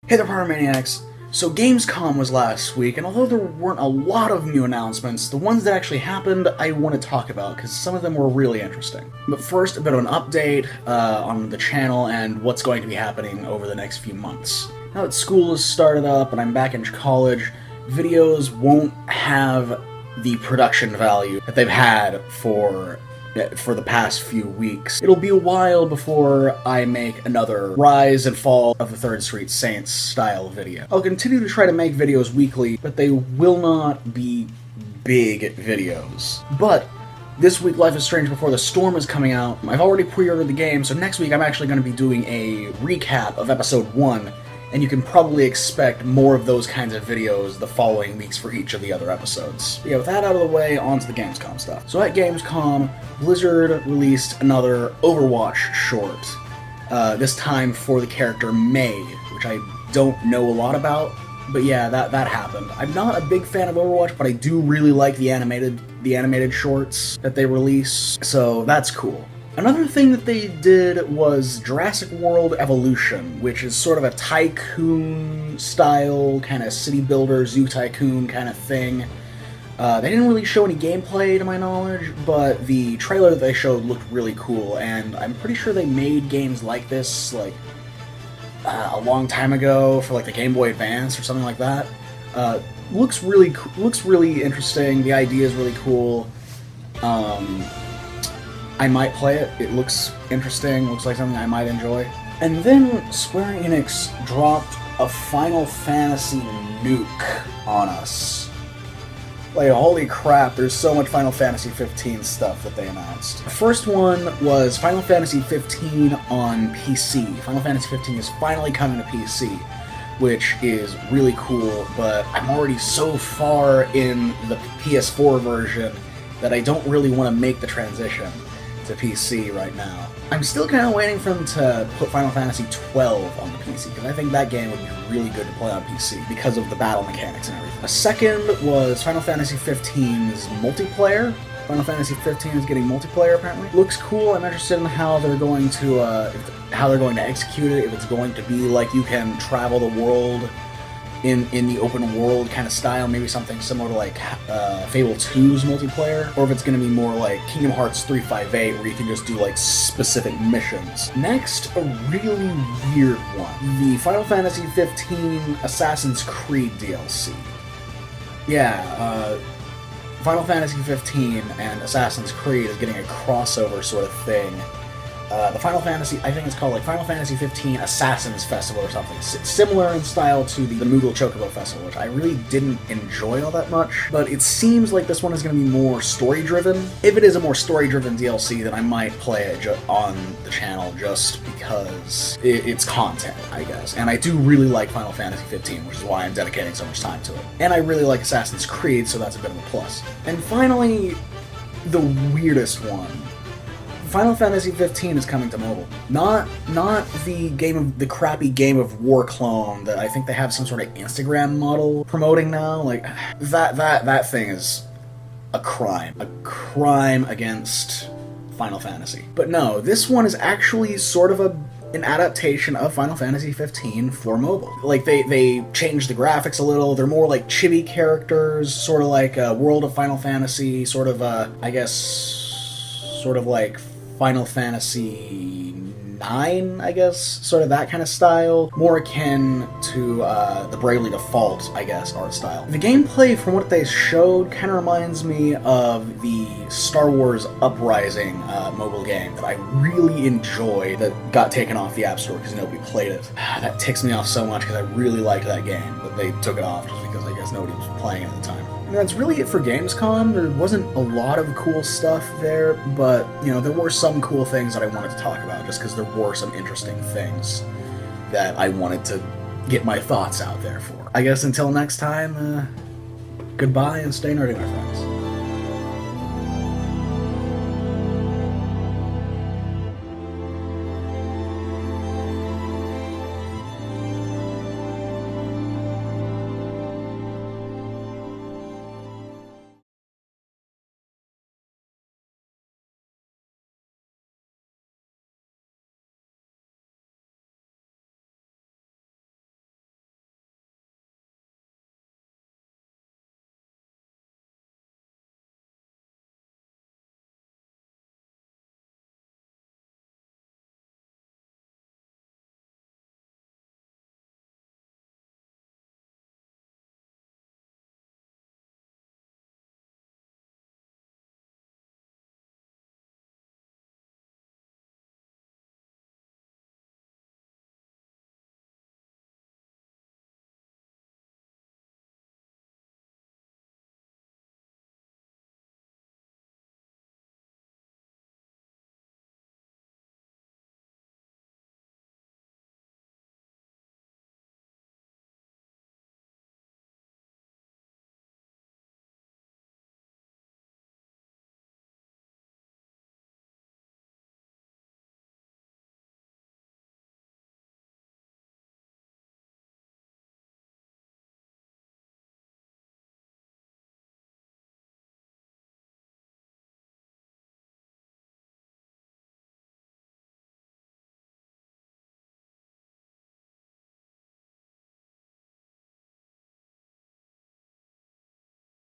Hey there, Pyromaniacs! So Gamescom was last week, and although there weren't a lot of new announcements, the ones that actually happened I want to talk about, because some of them were really interesting. But first, a bit of an update on the channel and what's going to be happening over the next few months. Now that school has started up and I'm back in college, videos won't have the production value that they've had for the past few weeks. It'll be a while before I make another Rise and Fall of the 3rd Street Saints style video. I'll continue to try to make videos weekly, but they will not be big videos. But this week Life is Strange Before the Storm is coming out. I've already pre-ordered the game, so next week I'm actually going to be doing a recap of Episode 1, and you can probably expect more of those kinds of videos the following weeks for each of the other episodes. But yeah, with that out of the way, on to the Gamescom stuff. So at Gamescom, Blizzard released another Overwatch short, this time for the character Mei, which I don't know a lot about, but yeah, that happened. I'm not a big fan of Overwatch, but I do really like the animated shorts that they release, so that's cool. Another thing that they did was Jurassic World Evolution, which is sort of a tycoon-style, kind of city builder, zoo tycoon kind of thing. They didn't really show any gameplay, to my knowledge, but the trailer that they showed looked really cool, and I'm pretty sure they made games like this, like, a long time ago for, like, the Game Boy Advance or something like that. Looks really interesting, the idea is really cool. I might play it. It looks interesting, looks like something I might enjoy. And then Square Enix dropped a Final Fantasy nuke on us. Like, holy crap, there's so much Final Fantasy 15 stuff that they announced. The first one was Final Fantasy 15 on PC. Final Fantasy 15 is finally coming to PC, which is really cool, but I'm already so far in the PS4 version that I don't really want to make the transition to PC right now. I'm still kind of waiting for them to put Final Fantasy 12 on the PC, because I think that game would be really good to play on PC because of the battle mechanics and everything. A second was Final Fantasy 15's multiplayer. Final Fantasy 15 is getting multiplayer, apparently. Looks cool. I'm interested in how they're going to execute it, if it's going to be like you can travel the world in the open world kind of style, maybe something similar to like Fable 2's multiplayer, or if it's going to be more like Kingdom Hearts 358 where you can just do like specific missions. Next, a really weird one. The Final Fantasy 15 Assassin's Creed DLC. Yeah, Final Fantasy 15 and Assassin's Creed is getting a crossover sort of thing. The Final Fantasy, I think it's called like Final Fantasy 15 Assassins Festival or something. Similar in style to the Moogle Chocobo Festival, which I really didn't enjoy all that much, but it seems like this one is going to be more story-driven. If it is a more story-driven DLC, then I might play it on the channel just because it's content, I guess. And I do really like Final Fantasy 15, which is why I'm dedicating so much time to it. And I really like Assassin's Creed, so that's a bit of a plus. And finally, the weirdest one. Final Fantasy 15 is coming to mobile. Not the crappy Game of War clone that I think they have some sort of Instagram model promoting now. Like that thing is a crime against Final Fantasy. But no, this one is actually sort of an adaptation of Final Fantasy 15 for mobile. Like, they changed the graphics a little, they're more like chibi characters, sort of like World of Final Fantasy, sort of, I guess, sort of like Final Fantasy 9, I guess, sort of that kind of style. More akin to the Bravely Default, I guess, art style. The gameplay, from what they showed, kind of reminds me of the Star Wars Uprising mobile game that I really enjoyed that got taken off the App Store because nobody played it. That ticks me off so much because I really liked that game, but they took it off just because I guess nobody was playing it at the time. And that's really it for Gamescom. There wasn't a lot of cool stuff there, but, you know, there were some cool things that I wanted to talk about, just because there were some interesting things that I wanted to get my thoughts out there for. I guess until next time, goodbye and stay nerdy, my friends.